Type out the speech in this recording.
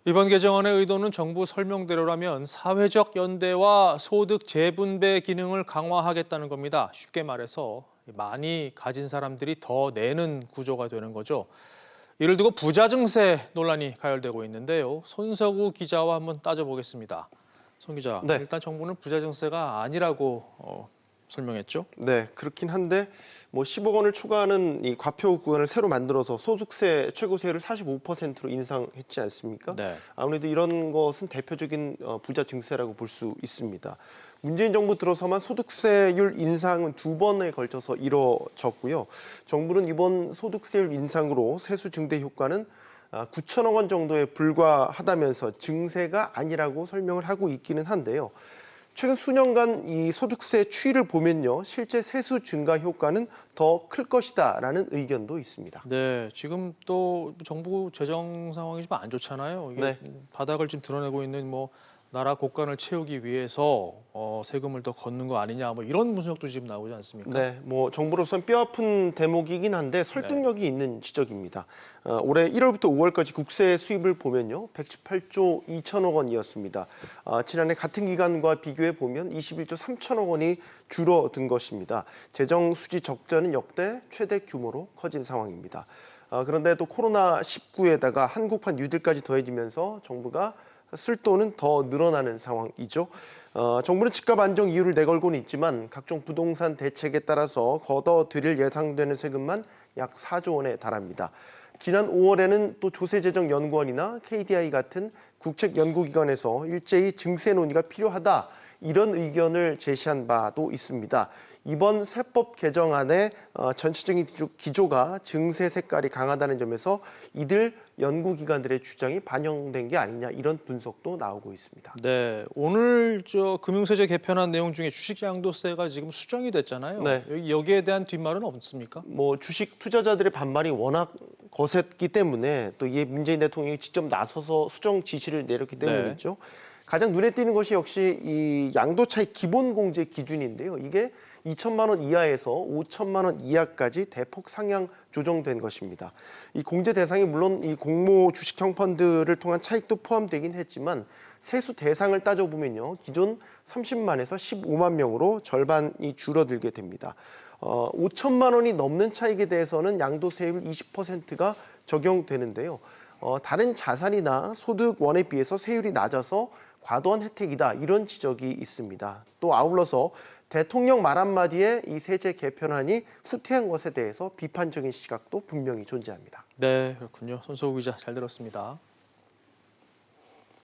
이번 개정안의 의도는 정부 설명대로라면 사회적 연대와 소득 재분배 기능을 강화하겠다는 겁니다. 쉽게 말해서 많이 가진 사람들이 더 내는 구조가 되는 거죠. 이를 두고 부자 증세 논란이 가열되고 있는데요. 손석우 기자와 한번 따져보겠습니다. 손 기자, 네. 일단 정부는 부자 증세가 아니라고 설명했죠. 네, 그렇긴 한데 10억 원을 초과하는 이 과표 구간을 새로 만들어서 소득세 최고세율을 45%로 인상했지 않습니까? 네. 아무래도 이런 것은 대표적인 부자 증세라고 볼 수 있습니다. 문재인 정부 들어서만 소득세율 인상은 2번에 걸쳐서 이뤄졌고요. 정부는 이번 소득세율 인상으로 세수 증대 효과는 9천억 원 정도에 불과하다면서 증세가 아니라고 설명을 하고 있기는 한데요. 최근 수년간 이 소득세 추이를 보면요, 실제 세수 증가 효과는 더 클 것이다라는 의견도 있습니다. 네, 지금 또 정부 재정 상황이 좀 안 좋잖아요. 이게 네. 바닥을 지금 드러내고 있는 나라 곳간을 채우기 위해서 세금을 더 걷는 거 아니냐, 이런 분석도 지금 나오지 않습니까? 네, 정 뼈아픈 대목이긴 한데 설득력이 있는 지적입니다. 올해 1월부터 5월까지 국세 수입을 보면요, 118조 2천억 원이었습니다. 지난해 같은 기간과 비교해 보면 21조 3천억 원이 줄어든 것입니다. 재정 수지 적자는 역대 최대 규모로 커진 상황입니다. 그런데 또 코로나19에다가 한국판 뉴딜까지 더해지면서 정부가 쓸 돈은 더 늘어나는 상황이죠. 정부는 집값 안정 이유를 내걸고는 있지만 각종 부동산 대책에 따라서 걷어들일 예상되는 세금만 약 4조 원에 달합니다. 지난 5월에는 또 조세재정연구원이나 KDI 같은 국책연구기관에서 일제히 증세 논의가 필요하다, 이런 의견을 제시한 바도 있습니다. 이번 세법 개정안의 전체적인 기조가 증세 색깔이 강하다는 점에서 이들 연구기관들의 주장이 반영된 게 아니냐, 이런 분석도 나오고 있습니다. 네, 오늘 금융세제 개편한 내용 중에 주식양도세가 지금 수정이 됐잖아요. 네. 여기에 대한 뒷말은 없습니까? 주식 투자자들의 반발이 워낙 거셌기 때문에, 또 이에 문재인 대통령이 직접 나서서 수정 지시를 내렸기 때문이죠. 가장 눈에 띄는 것이 역시 이 양도 차익 기본 공제 기준인데요. 이게 2천만 원 이하에서 5천만 원 이하까지 대폭 상향 조정된 것입니다. 이 공제 대상이 물론 이 공모 주식형 펀드를 통한 차익도 포함되긴 했지만 세수 대상을 따져보면요, 기존 30만에서 15만 명으로 절반이 줄어들게 됩니다. 5천만 원이 넘는 차익에 대해서는 양도세율 20%가 적용되는데요. 다른 자산이나 소득 원에 비해서 세율이 낮아서 과도한 혜택이다, 이런 지적이 있습니다. 또 아울러서 대통령 말 한마디에 이 세제 개편안이 후퇴한 것에 대해서 비판적인 시각도 분명히 존재합니다. 네, 그렇군요. 손석우 기자 잘 들었습니다.